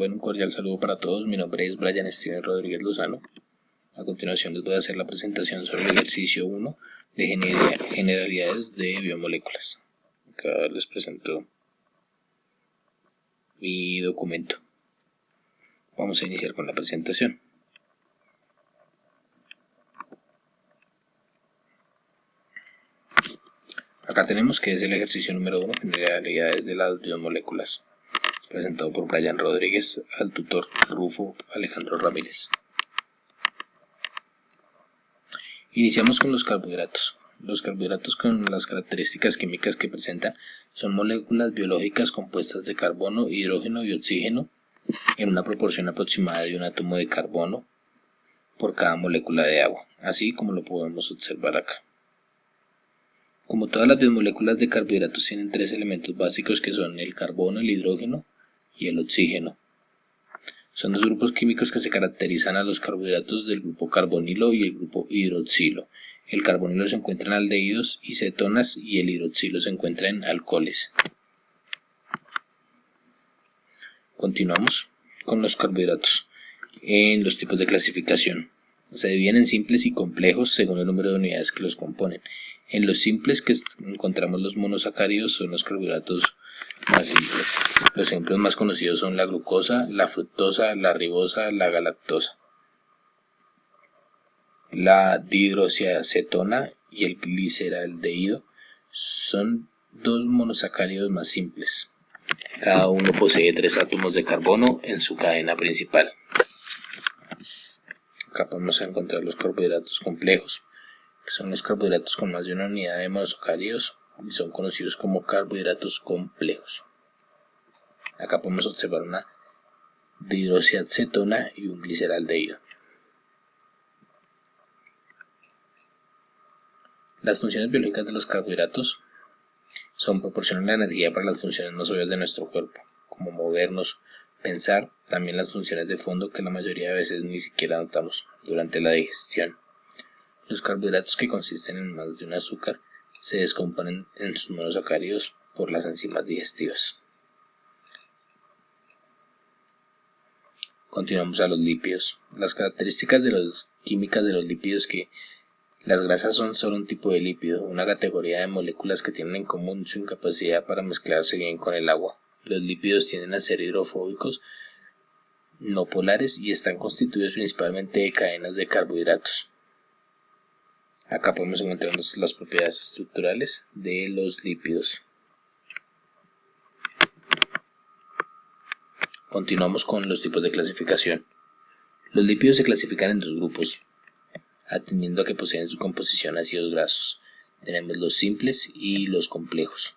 Bueno, un cordial saludo para todos. Mi nombre es Brian Steven Rodríguez Lozano. A continuación les voy a hacer la presentación sobre el ejercicio 1 de generalidades de biomoléculas. Acá les presento mi documento. Vamos a iniciar con la presentación. Acá tenemos que es el ejercicio número 1, generalidades de las biomoléculas, presentado por Brian Rodríguez al tutor Rufo Alejandro Ramírez. Iniciamos con los carbohidratos. Los carbohidratos, con las características químicas que presentan, son moléculas biológicas compuestas de carbono, hidrógeno y oxígeno en una proporción aproximada de un átomo de carbono por cada molécula de agua, así como lo podemos observar acá. Como todas las biomoléculas de carbohidratos tienen tres elementos básicos que son el carbono, el hidrógeno y el oxígeno. Son dos grupos químicos que se caracterizan a los carbohidratos del grupo carbonilo y el grupo hidroxilo. El carbonilo se encuentra en aldehídos y cetonas y el hidroxilo se encuentra en alcoholes. Continuamos con los carbohidratos. En los tipos de clasificación se dividen en simples y complejos según el número de unidades que los componen. En los simples que encontramos los monosacáridos, son los carbohidratos más simples. Los ejemplos más conocidos son la glucosa, la fructosa, la ribosa, la galactosa. La dihidroxiacetona y el gliceraldehído son dos monosacáridos más simples. Cada uno posee 3 átomos de carbono en su cadena principal. Acá podemos encontrar los carbohidratos complejos, que son los carbohidratos con más de una unidad de monosacáridos y son conocidos como carbohidratos complejos. Acá podemos observar una dihidroxiacetona y un gliceraldehído. Las funciones biológicas de los carbohidratos son proporcionar la energía para las funciones más obvias de nuestro cuerpo, como movernos, pensar, también las funciones de fondo que la mayoría de veces ni siquiera notamos durante la digestión. Los carbohidratos, que consisten en más de un azúcar, se descomponen en sus monosacáridos por las enzimas digestivas. Continuamos a los lípidos. Las características químicas de los lípidos que las grasas son solo un tipo de lípido, una categoría de moléculas que tienen en común su incapacidad para mezclarse bien con el agua. Los lípidos tienden a ser hidrofóbicos, no polares y están constituidos principalmente de cadenas de carbohidratos. Acá podemos encontrar las propiedades estructurales de los lípidos. Continuamos con los tipos de clasificación. Los lípidos se clasifican en dos grupos, atendiendo a que poseen su composición ácidos grasos. Tenemos los simples y los complejos.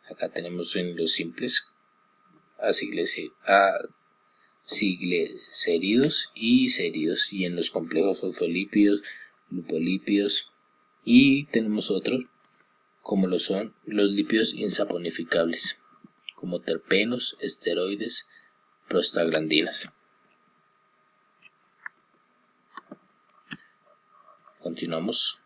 Acá tenemos en los simples aciglicéridos y céridos, y en los complejos fosfolípidos, lipolipídios, y tenemos otros como lo son los lípidos insaponificables, como terpenos, esteroides, prostaglandinas. Continuamos.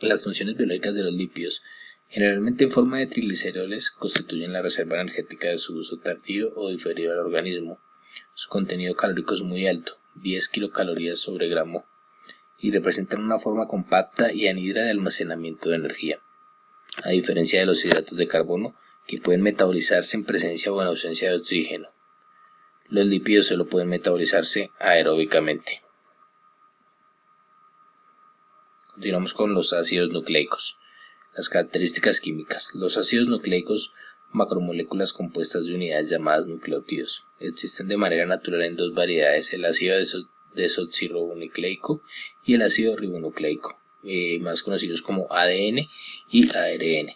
Las funciones biológicas de los lípidos, generalmente en forma de triglicéridos, constituyen la reserva energética de su uso tardío o diferido al organismo. Su contenido calórico es muy alto, 10 kilocalorías sobre gramo, y representan una forma compacta y anhidra de almacenamiento de energía, a diferencia de los hidratos de carbono, que pueden metabolizarse en presencia o en ausencia de oxígeno. Los lípidos solo pueden metabolizarse aeróbicamente. Continuamos con los ácidos nucleicos. Las características químicas. Los ácidos nucleicos, macromoléculas compuestas de unidades llamadas nucleótidos, existen de manera natural en dos variedades, el ácido desoxirribonucleico y el ácido ribonucleico, más conocidos como ADN y ARN.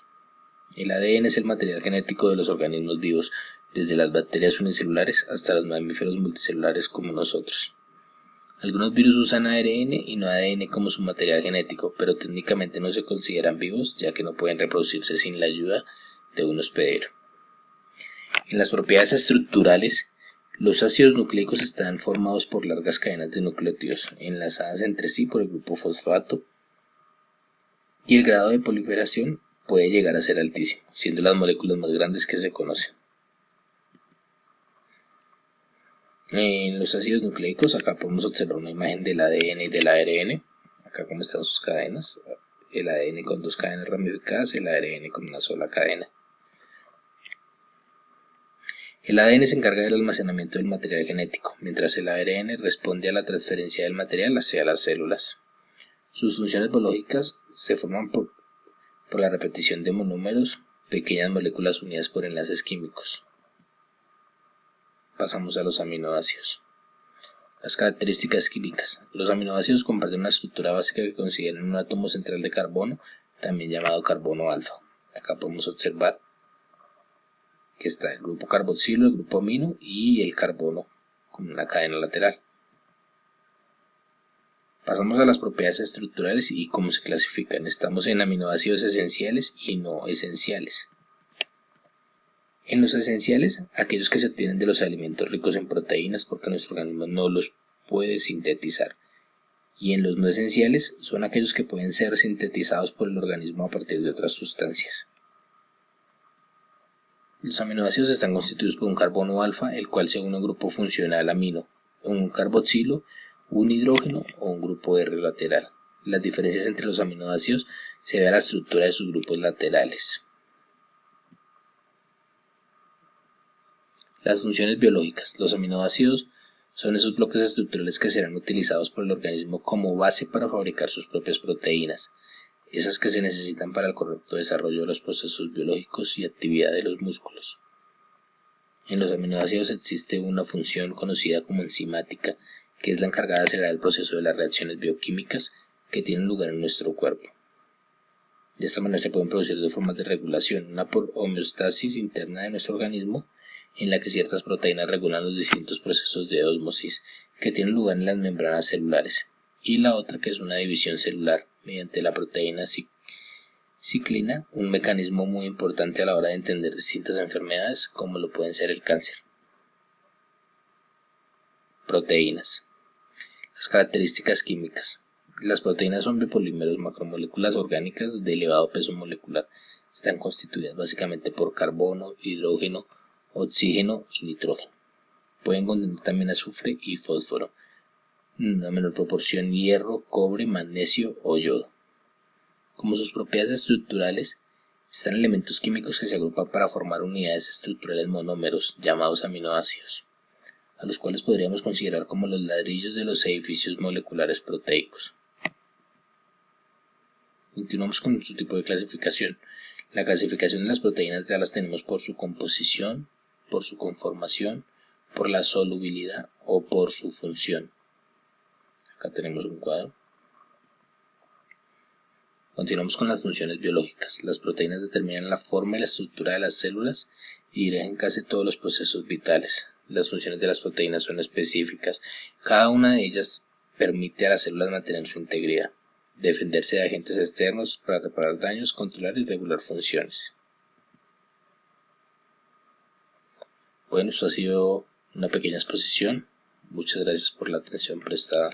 El ADN es el material genético de los organismos vivos, desde las bacterias unicelulares hasta los mamíferos multicelulares como nosotros. Algunos virus usan ARN y no ADN como su material genético, pero técnicamente no se consideran vivos, ya que no pueden reproducirse sin la ayuda de un hospedero. En las propiedades estructurales, los ácidos nucleicos están formados por largas cadenas de nucleótidos, enlazadas entre sí por el grupo fosfato, y el grado de proliferación puede llegar a ser altísimo, siendo las moléculas más grandes que se conocen. En los ácidos nucleicos, acá podemos observar una imagen del ADN y del ARN. Acá como están sus cadenas, el ADN con dos cadenas ramificadas, el ARN con una sola cadena. El ADN se encarga del almacenamiento del material genético, mientras el ARN responde a la transferencia del material hacia las células. Sus funciones biológicas se forman por la repetición de monómeros, pequeñas moléculas unidas por enlaces químicos. Pasamos a los aminoácidos. Las características químicas. Los aminoácidos comparten una estructura básica que consideran un átomo central de carbono, también llamado carbono alfa. Acá podemos observar que está el grupo carboxilo, el grupo amino y el carbono con una cadena lateral. Pasamos a las propiedades estructurales y cómo se clasifican. Estamos en aminoácidos esenciales y no esenciales. En los esenciales, aquellos que se obtienen de los alimentos ricos en proteínas porque nuestro organismo no los puede sintetizar. Y en los no esenciales son aquellos que pueden ser sintetizados por el organismo a partir de otras sustancias. Los aminoácidos están constituidos por un carbono alfa, el cual se une a un grupo funcional amino, un carboxilo, un hidrógeno o un grupo R lateral. Las diferencias entre los aminoácidos se ven a la estructura de sus grupos laterales. Las funciones biológicas. Los aminoácidos son esos bloques estructurales que serán utilizados por el organismo como base para fabricar sus propias proteínas, esas que se necesitan para el correcto desarrollo de los procesos biológicos y actividad de los músculos. En los aminoácidos existe una función conocida como enzimática, que es la encargada de acelerar el proceso de las reacciones bioquímicas que tienen lugar en nuestro cuerpo. De esta manera se pueden producir dos formas de regulación, una por homeostasis interna de nuestro organismo, en la que ciertas proteínas regulan los distintos procesos de ósmosis que tienen lugar en las membranas celulares, y la otra que es una división celular mediante la proteína ciclina, un mecanismo muy importante a la hora de entender distintas enfermedades como lo pueden ser el cáncer. Proteínas. Las características químicas. Las proteínas son bipolímeros macromoléculas orgánicas de elevado peso molecular. Están constituidas básicamente por carbono, hidrógeno, oxígeno y nitrógeno. Pueden contener también azufre y fósforo, en una menor proporción hierro, cobre, magnesio o yodo. Como sus propiedades estructurales, están elementos químicos que se agrupan para formar unidades estructurales monómeros, llamados aminoácidos, a los cuales podríamos considerar como los ladrillos de los edificios moleculares proteicos. Continuamos con su tipo de clasificación. La clasificación de las proteínas ya las tenemos por su composición, por su conformación, por la solubilidad o por su función. Acá tenemos un cuadro. Continuamos con las funciones biológicas. Las proteínas determinan la forma y la estructura de las células y dirigen casi todos los procesos vitales. Las funciones de las proteínas son específicas. Cada una de ellas permite a las células mantener su integridad, defenderse de agentes externos para reparar daños, controlar y regular funciones. Bueno, esto ha sido una pequeña exposición. Muchas gracias por la atención prestada.